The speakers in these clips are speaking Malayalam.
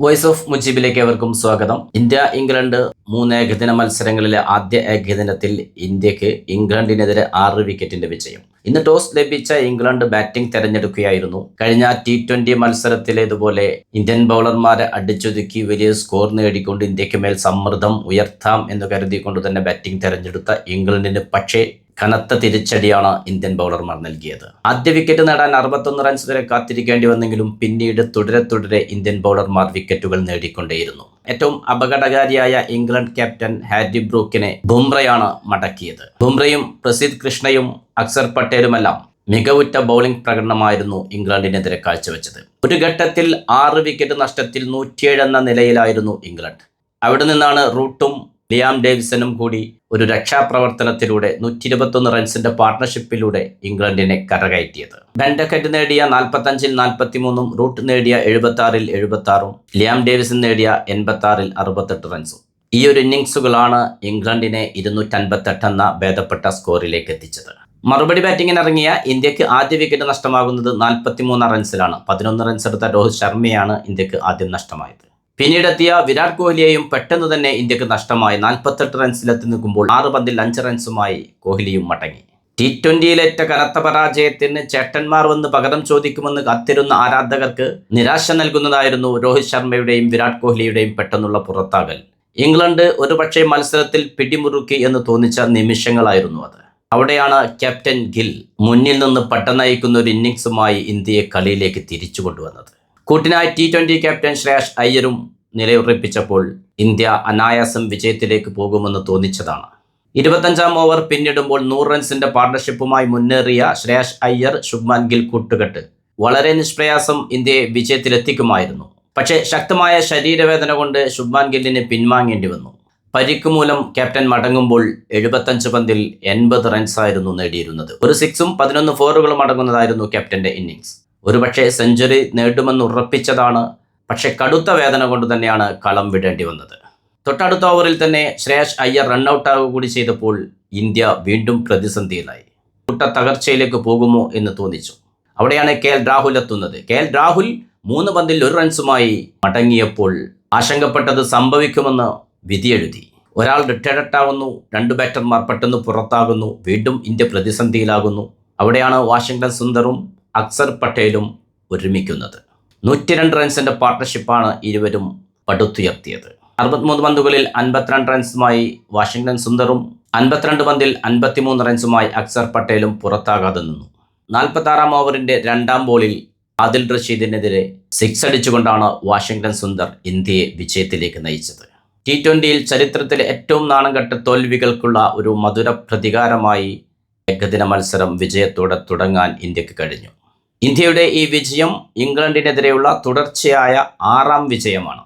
വോയിസ് ഓഫ് മുജീബിലേക്ക് ഏവർക്കും സ്വാഗതം. ഇന്ത്യ ഇംഗ്ലണ്ട് 3 ഏകദിന മത്സരങ്ങളിലെ ആദ്യ ഏകദിനത്തിൽ ഇന്ത്യക്ക് ഇംഗ്ലണ്ടിനെതിരെ 6 വിക്കറ്റിന്റെ വിജയം. ഇന്ന് ടോസ് ലഭിച്ച ഇംഗ്ലണ്ട് ബാറ്റിംഗ് തെരഞ്ഞെടുക്കുകയായിരുന്നു. കഴിഞ്ഞ T20 മത്സരത്തിലേതുപോലെ ഇന്ത്യൻ ബൗളർമാരെ അടിച്ചൊതുക്കി വലിയ സ്കോർ നേടിക്കൊണ്ട് ഇന്ത്യക്ക് മേൽ സമ്മർദ്ദം ഉയർത്താം എന്ന് കരുതിക്കൊണ്ട് തന്നെ ബാറ്റിംഗ് തെരഞ്ഞെടുത്ത ഇംഗ്ലണ്ടിന് പക്ഷേ കനത്ത തിരിച്ചടിയാണ് ഇന്ത്യൻ ബൗളർമാർ നൽകിയത്. ആദ്യ വിക്കറ്റ് നേടാൻ 61 റൺസ് വരെ കാത്തിരിക്കേണ്ടി വന്നെങ്കിലും പിന്നീട് തുടരെ ഇന്ത്യൻ ബൗളർമാർ വിക്കറ്റുകൾ നേടിക്കൊണ്ടേയിരുന്നു. ഏറ്റവും അപകടകാരിയായ ഇംഗ്ലണ്ട് ക്യാപ്റ്റൻ ഹാരി ബ്രൂക്കിനെ ബുംറയാണ് മടക്കിയത്. ബുംറയും പ്രസിദ്ധ് കൃഷ്ണയും അക്സർ പട്ടേലുമെല്ലാം മികവുറ്റ ബൗളിംഗ് പ്രകടനമായിരുന്നു ഇംഗ്ലണ്ടിനെതിരെ കാഴ്ചവെച്ചത്. ഒരു ഘട്ടത്തിൽ 6 വിക്കറ്റ് നഷ്ടത്തിൽ 107 എന്ന നിലയിലായിരുന്നു ഇംഗ്ലണ്ട്. അവിടെ നിന്നാണ് റൂട്ടും ലിയാം ഡേവിസനും കൂടി ഒരു രക്ഷാപ്രവർത്തനത്തിലൂടെ 121 റൺസിന്റെ പാർട്ണർഷിപ്പിലൂടെ ഇംഗ്ലണ്ടിനെ കരകയറ്റിയത്. ബെൻഡക്കറ്റ് നേടിയ 45-ൽ 43, റൂട്ട് നേടിയ 76-ൽ 76, ലിയാം ഡേവിസൺ നേടിയ 86-ൽ 68 റൺസും. ഈ ഒരു ഇന്നിംഗ്സുകളാണ് ഇംഗ്ലണ്ടിനെ 258 എന്ന ഭേദപ്പെട്ട സ്കോറിലേക്ക് എത്തിച്ചത്. മറുപടി ബാറ്റിങ്ങിനിറങ്ങിയ ഇന്ത്യക്ക് ആദ്യ വിക്കറ്റ് നഷ്ടമാകുന്നത് 43 റൺസിലാണ്. 11 റൺസ് എടുത്ത രോഹിത് ശർമ്മയാണ് ഇന്ത്യക്ക് ആദ്യം നഷ്ടമായത്. പിന്നീടെത്തിയ വിരാട് കോഹ്ലിയെയും പെട്ടെന്ന് തന്നെ ഇന്ത്യക്ക് നഷ്ടമായി. 48 റൺസിലെത്തി നിൽക്കുമ്പോൾ 6 പന്തിൽ 5 റൺസുമായി കോഹ്ലിയും മടങ്ങി. T20യിലേറ്റ കനത്ത പരാജയത്തിന് ചേട്ടന്മാർ വന്ന് പകരം ചോദിക്കുമെന്ന് കാത്തിരുന്ന ആരാധകർക്ക് നിരാശ നൽകുന്നതായിരുന്നു രോഹിത് ശർമ്മയുടെയും വിരാട് കോഹ്ലിയുടെയും പെട്ടെന്നുള്ള പുറത്താകൽ. ഇംഗ്ലണ്ട് ഒരുപക്ഷെ മത്സരത്തിൽ പിടിമുറുക്കി എന്ന് തോന്നിച്ച നിമിഷങ്ങളായിരുന്നു അത്. അവിടെയാണ് ക്യാപ്റ്റൻ ഗിൽ മുന്നിൽ നിന്ന് പട്ടനയിക്കുന്ന ഒരു ഇന്നിംഗ്സുമായി ഇന്ത്യയെ കളിയിലേക്ക് തിരിച്ചു കൊണ്ടുവന്നത്. കൂട്ടിനായി T20 ക്യാപ്റ്റൻ ശ്രേയസ് അയ്യരും നിലയുറപ്പിച്ചപ്പോൾ ഇന്ത്യ അനായാസം വിജയത്തിലേക്ക് പോകുമെന്ന് തോന്നിച്ചതാണ്. 25-ാം ഓവർ പിന്നിടുമ്പോൾ 100 റൺസിന്റെ പാർട്ണർഷിപ്പുമായി മുന്നേറിയ ശ്രേയസ് അയ്യർ, ശുഭ്മാൻ ഗിൽ കൂട്ടുകെട്ട് വളരെ നിഷ്പ്രയാസം ഇന്ത്യയെ വിജയത്തിലെത്തിക്കുമായിരുന്നു. പക്ഷേ ശക്തമായ ശരീരവേദന കൊണ്ട് ശുഭ്മാൻ ഗില്ലിന് പിൻവാങ്ങേണ്ടി വന്നു. പരിക്ക് മൂലം ക്യാപ്റ്റൻ മടങ്ങുമ്പോൾ 75 പന്തിൽ 80 റൺസായിരുന്നു നേടിയിരുന്നത്. ഒരു 6ഉം 11 ഫോറുകളും അടങ്ങുന്നതായിരുന്നു ക്യാപ്റ്റന്റെ ഇന്നിംഗ്സ്. ഒരുപക്ഷെ സെഞ്ചുറി നേടുമെന്ന് ഉറപ്പിച്ചതാണ്. പക്ഷെ കടുത്ത വേദന കൊണ്ട് തന്നെയാണ് കളം വിടേണ്ടി വന്നത്. തൊട്ടടുത്ത ഓവറിൽ തന്നെ ശ്രേയസ് അയ്യർ റണ്ണൌട്ടാവുക കൂടി ചെയ്തപ്പോൾ ഇന്ത്യ വീണ്ടും പ്രതിസന്ധിയിലായി. കൂട്ട തകർച്ചയിലേക്ക് പോകുമോ എന്ന് തോന്നിച്ചു. അവിടെയാണ് KL രാഹുൽ എത്തുന്നത്. KL രാഹുൽ 3 പന്തിൽ 1 റൺസുമായി മടങ്ങിയപ്പോൾ ആശങ്കപ്പെട്ടത് സംഭവിക്കുമെന്ന് വിധിയെഴുതി. ഒരാൾ റിട്ടയർഡ് ആകുന്നു, 2 ബാറ്റർമാർ പെട്ടെന്ന് പുറത്താകുന്നു, വീണ്ടും ഇന്ത്യ പ്രതിസന്ധിയിലാകുന്നു. അവിടെയാണ് വാഷിംഗ്ടൺ സുന്ദറും അക്സർ പട്ടേലും ഒരുമിക്കുന്നത്. 102 റൺസിന്റെ പാർട്ണർഷിപ്പാണ് ഇരുവരും പടുത്തുയർത്തിയത്. 63 പന്തുകളിൽ 52 റൺസുമായി വാഷിംഗ്ടൺ സുന്ദറും 52 പന്തിൽ 53 റൺസുമായി അക്സർ പട്ടേലും പുറത്താകാതെ നിന്നു. 46-ാം ഓവറിന്റെ 2-ാം ബോളിൽ ആദിൽ റഷീദിനെതിരെ 6 അടിച്ചുകൊണ്ടാണ് വാഷിംഗ്ടൺ സുന്ദർ ഇന്ത്യയെ വിജയത്തിലേക്ക് നയിച്ചത്. T20യിൽ ചരിത്രത്തിലെ ഏറ്റവും നാണംകെട്ട തോൽവികൾക്കുള്ള ഒരു മധുര പ്രതികാരമായി ഏകദിന മത്സരം വിജയത്തോടെ തുടങ്ങാൻ ഇന്ത്യക്ക് കഴിഞ്ഞു. ഇന്ത്യയുടെ ഈ വിജയം ഇംഗ്ലണ്ടിനെതിരെയുള്ള തുടർച്ചയായ 6ാം വിജയമാണ്.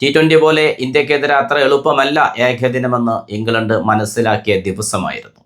T20 പോലെ ഇന്ത്യക്കെതിരെ അത്ര എളുപ്പമല്ല ഏകദിനമെന്ന് ഇംഗ്ലണ്ട് മനസ്സിലാക്കിയ ദിവസമായിരുന്നു.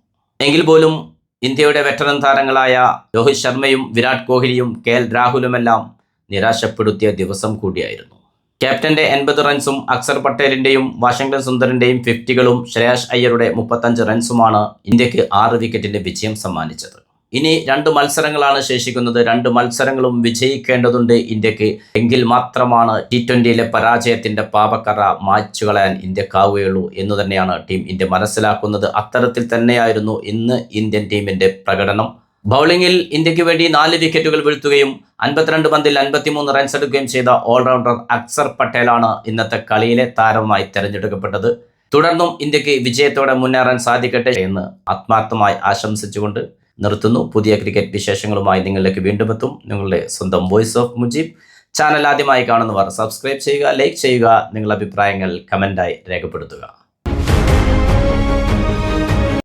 എങ്കിൽ പോലും ഇന്ത്യയുടെ വെറ്ററൻ താരങ്ങളായ രോഹിത് ശർമ്മയും വിരാട് കോഹ്ലിയും KL രാഹുലുമെല്ലാം നിരാശപ്പെടുത്തിയ ദിവസം കൂടിയായിരുന്നു. ക്യാപ്റ്റന്റെ 80 റൺസും അക്സർ പട്ടേലിന്റെയും വാഷിംഗ്ടൺ സുന്ദറിന്റെയും 50കളും ശ്രേയസ് അയ്യരുടെ 35 റൺസുമാണ് ഇന്ത്യക്ക് 6 വിക്കറ്റിന്റെ വിജയം സമ്മാനിച്ചത്. ഇനി 2 മത്സരങ്ങളാണ് ശേഷിക്കുന്നത്. 2 മത്സരങ്ങളും വിജയിക്കേണ്ടതുണ്ട് ഇന്ത്യക്ക്. എങ്കിൽ മാത്രമാണ് T20യിലെ പരാജയത്തിന്റെ പാപക്കറ മായ്ച്ചു കളയാൻ ഇന്ത്യക്കാവുകയുള്ളൂ എന്ന് തന്നെയാണ് ടീം ഇന്ത്യ മനസ്സിലാക്കുന്നത്. അത്തരത്തിൽ തന്നെയായിരുന്നു ഇന്ന് ഇന്ത്യൻ ടീമിന്റെ പ്രകടനം. ബൗളിംഗിൽ ഇന്ത്യക്ക് വേണ്ടി 4 വിക്കറ്റുകൾ വീഴ്ത്തുകയും 52 പന്തിൽ 53 റൺസ് എടുക്കുകയും ചെയ്ത ഓൾറൗണ്ടർ അക്സർ പട്ടേലാണ് ഇന്നത്തെ കളിയിലെ താരമായി തെരഞ്ഞെടുക്കപ്പെട്ടത്. തുടർന്നും ഇന്ത്യക്ക് വിജയത്തോടെ മുന്നേറാൻ സാധിക്കട്ടെ എന്ന് ആത്മാർത്ഥമായി ആശംസിച്ചുകൊണ്ട് നിർത്തുന്നു. പുതിയ ക്രിക്കറ്റ് വിശേഷങ്ങളുമായി നിങ്ങളിലേക്ക് വീണ്ടും എത്തും. നിങ്ങളുടെ സ്വന്തം വോയിസ് ഓഫ് മുജീബ്. ചാനൽ ആദ്യമായി കാണുന്നവർ സബ്സ്ക്രൈബ് ചെയ്യുക, ലൈക്ക് ചെയ്യുക, നിങ്ങളുടെ അഭിപ്രായങ്ങൾ കമൻ്റായി രേഖപ്പെടുത്തുക.